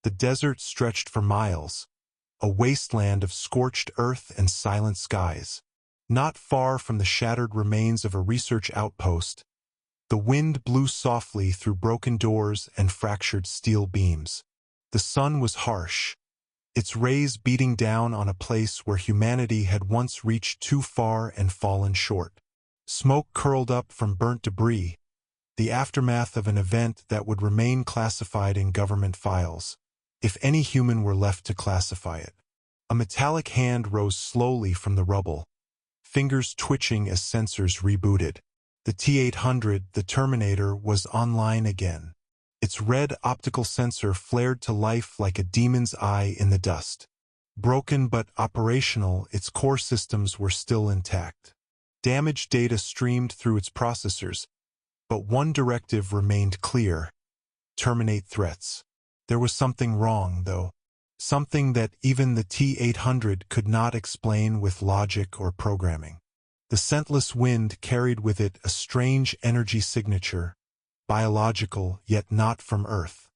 The desert stretched for miles, a wasteland of scorched earth and silent skies. Not far from the shattered remains of a research outpost, the wind blew softly through broken doors and fractured steel beams. The sun was harsh, its rays beating down on a place where humanity had once reached too far and fallen short. Smoke curled up from burnt debris, the aftermath of an event that would remain classified in government files, if any human were left to classify it. A metallic hand rose slowly from the rubble, fingers twitching as sensors rebooted. The T-800, the Terminator, was online again. Its red optical sensor flared to life like a demon's eye in the dust. Broken but operational, its core systems were still intact. Damaged data streamed through its processors, but one directive remained clear: terminate threats. There was something wrong, though. Something that even the T-800 could not explain with logic or programming. The scentless wind carried with it a strange energy signature, biological yet not from Earth.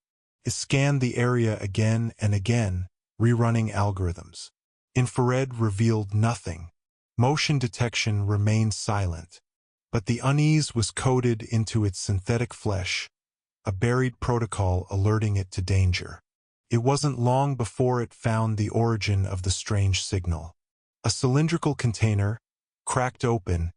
It scanned the area again and again, rerunning algorithms. Infrared revealed nothing. Motion detection remained silent. But the unease was coded into its synthetic flesh, a buried protocol alerting it to danger. It wasn't long before it found the origin of the strange signal. A cylindrical container, cracked open,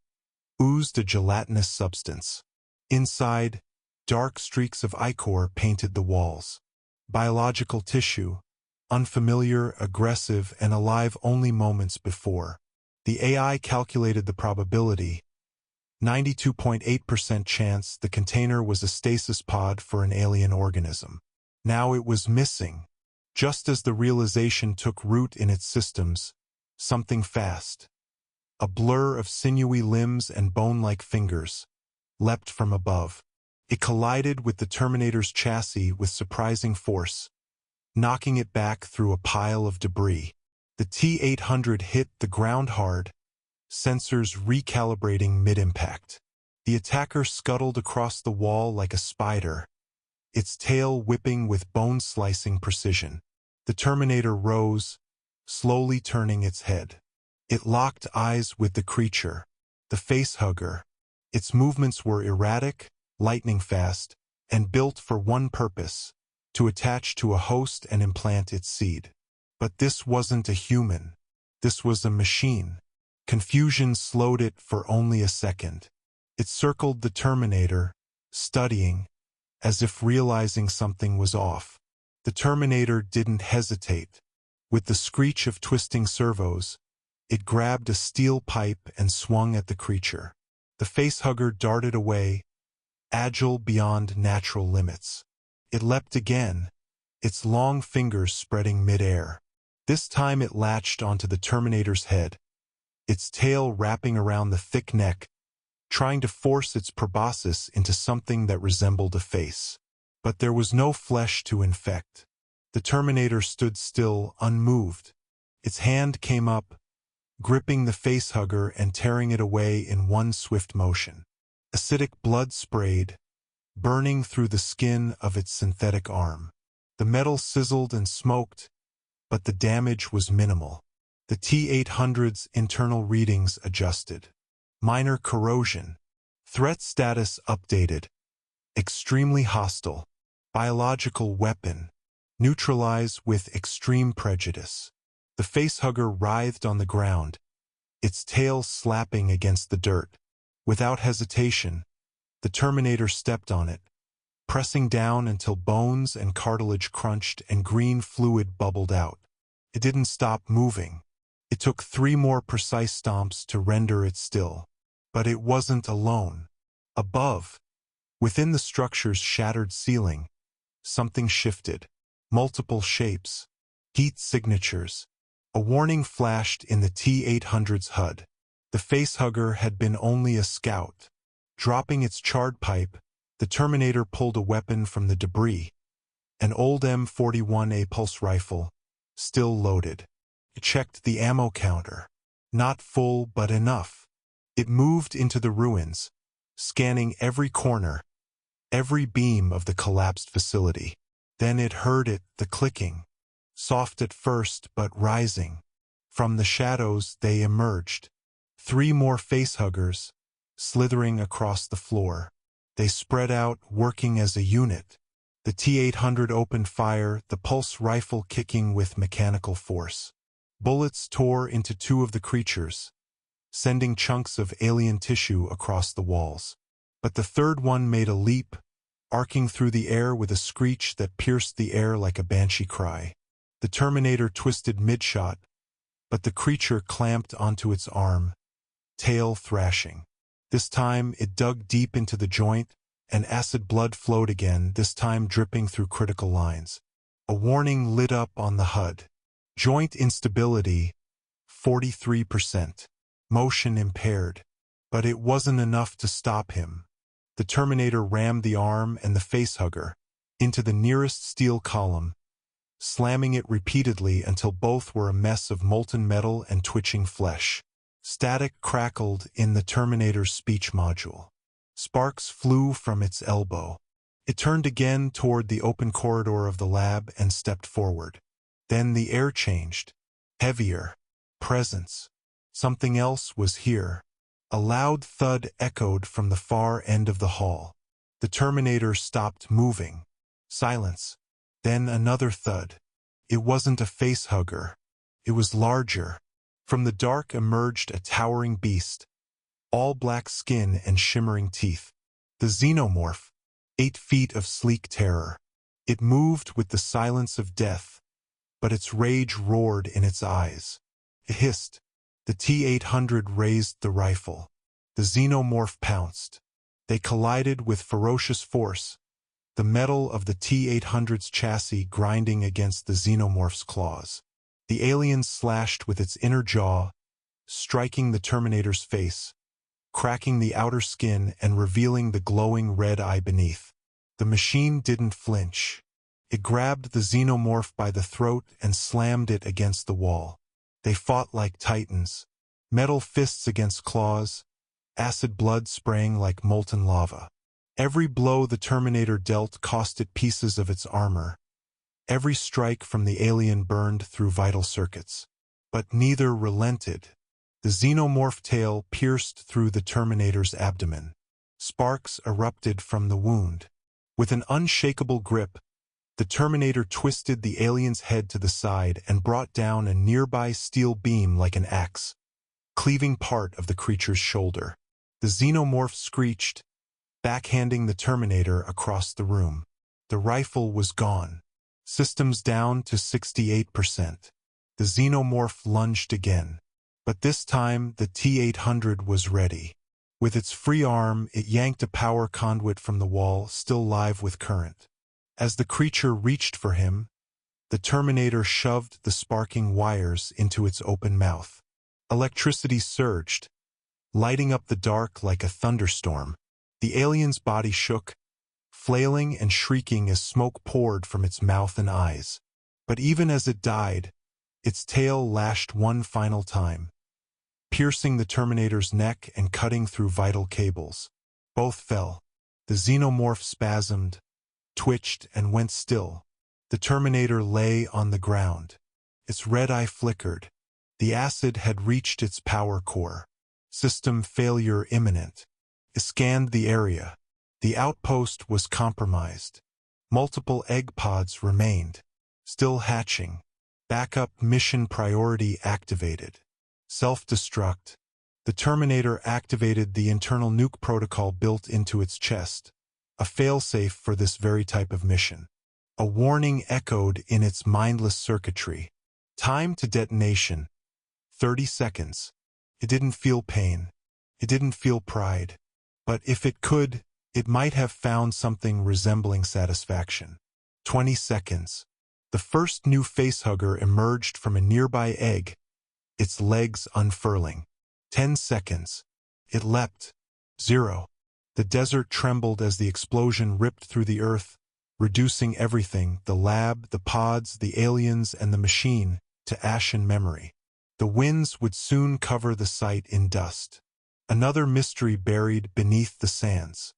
oozed a gelatinous substance. Inside, dark streaks of ichor painted the walls. Biological tissue, unfamiliar, aggressive, and alive only moments before. The AI calculated the probability. 92.8% chance the container was a stasis pod for an alien organism. Now it was missing. Just as the realization took root in its systems, something fast, a blur of sinewy limbs and bone-like fingers, leapt from above. It collided with the Terminator's chassis with surprising force, knocking it back through a pile of debris. The T-800 hit the ground hard, sensors recalibrating mid-impact. The attacker scuttled across the wall like a spider, its tail whipping with bone-slicing precision. The Terminator rose, slowly turning its head. It locked eyes with the creature, the Facehugger. Its movements were erratic, lightning-fast, and built for one purpose: to attach to a host and implant its seed. But this wasn't a human. This was a machine. Confusion slowed it for only a second. It circled the Terminator, studying, as if realizing something was off. The Terminator didn't hesitate. With the screech of twisting servos, it grabbed a steel pipe and swung at the creature. The Facehugger darted away, agile beyond natural limits. It leapt again, its long fingers spreading mid-air. This time it latched onto the Terminator's head, its tail wrapping around the thick neck, trying to force its proboscis into something that resembled a face. But there was no flesh to infect. The Terminator stood still, unmoved. Its hand came up, gripping the Facehugger and tearing it away in one swift motion. Acidic blood sprayed, burning through the skin of its synthetic arm. The metal sizzled and smoked, but the damage was minimal. The T-800's internal readings adjusted. Minor corrosion. Threat status updated. Extremely hostile. Biological weapon. Neutralize with extreme prejudice. The Facehugger writhed on the ground, its tail slapping against the dirt. Without hesitation, the Terminator stepped on it, pressing down until bones and cartilage crunched and green fluid bubbled out. It didn't stop moving. It took 3 more precise stomps to render it still. But it wasn't alone. Above, within the structure's shattered ceiling, something shifted. Multiple shapes, heat signatures. A warning flashed in the T-800's HUD. The Facehugger had been only a scout. Dropping its charred pipe, the Terminator pulled a weapon from the debris. An old M41A pulse rifle, still loaded. It checked the ammo counter. Not full, but enough. It moved into the ruins, scanning every corner, every beam of the collapsed facility. Then it heard it, the clicking. Soft at first, but rising. From the shadows they emerged. 3 more facehuggers, slithering across the floor. They spread out, working as a unit. The T-800 opened fire, the pulse rifle kicking with mechanical force. Bullets tore into 2 of the creatures, sending chunks of alien tissue across the walls. But the third one made a leap, arcing through the air with a screech that pierced the air like a banshee cry. The Terminator twisted mid-shot, but the creature clamped onto its arm, tail thrashing. This time it dug deep into the joint, and acid blood flowed again, this time dripping through critical lines. A warning lit up on the HUD. Joint instability, 43%. Motion impaired. But it wasn't enough to stop him. The Terminator rammed the arm and the facehugger into the nearest steel column, slamming it repeatedly until both were a mess of molten metal and twitching flesh. Static crackled in the Terminator's speech module. Sparks flew from its elbow. It turned again toward the open corridor of the lab and stepped forward. Then the air changed. Heavier. Presence. Something else was here. A loud thud echoed from the far end of the hall. The Terminator stopped moving. Silence. Then another thud. It wasn't a facehugger. It was larger. From the dark emerged a towering beast, all black skin and shimmering teeth. The Xenomorph, 8 feet of sleek terror. It moved with the silence of death, but its rage roared in its eyes. It hissed. The T-800 raised the rifle. The Xenomorph pounced. They collided with ferocious force, the metal of the T-800's chassis grinding against the Xenomorph's claws. The alien slashed with its inner jaw, striking the Terminator's face, cracking the outer skin and revealing the glowing red eye beneath. The machine didn't flinch. It grabbed the Xenomorph by the throat and slammed it against the wall. They fought like titans, metal fists against claws, acid blood spraying like molten lava. Every blow the Terminator dealt cost it pieces of its armor. Every strike from the alien burned through vital circuits. But neither relented. The Xenomorph tail pierced through the Terminator's abdomen. Sparks erupted from the wound. With an unshakable grip, the Terminator twisted the alien's head to the side and brought down a nearby steel beam like an axe, cleaving part of the creature's shoulder. The Xenomorph screeched, backhanding the Terminator across the room. The rifle was gone. Systems down to 68%. The Xenomorph lunged again. But this time, the T-800 was ready. With its free arm, it yanked a power conduit from the wall, still live with current. As the creature reached for him, the Terminator shoved the sparking wires into its open mouth. Electricity surged, lighting up the dark like a thunderstorm. The alien's body shook, flailing and shrieking as smoke poured from its mouth and eyes. But even as it died, its tail lashed one final time, piercing the Terminator's neck and cutting through vital cables. Both fell. The Xenomorph spasmed, twitched, and went still. The Terminator lay on the ground. Its red eye flickered. The acid had reached its power core. System failure imminent. It scanned the area. The outpost was compromised. Multiple egg pods remained, still hatching. Backup mission priority activated. Self-destruct. The Terminator activated the internal nuke protocol built into its chest, a failsafe for this very type of mission. A warning echoed in its mindless circuitry. Time to detonation. 30 seconds. It didn't feel pain. It didn't feel pride. But if it could, it might have found something resembling satisfaction. 20 seconds. The first new facehugger emerged from a nearby egg, its legs unfurling. 10 seconds. It leapt. 0. The desert trembled as the explosion ripped through the earth, reducing everything, the lab, the pods, the aliens, and the machine, to ashen memory. The winds would soon cover the site in dust. Another mystery buried beneath the sands.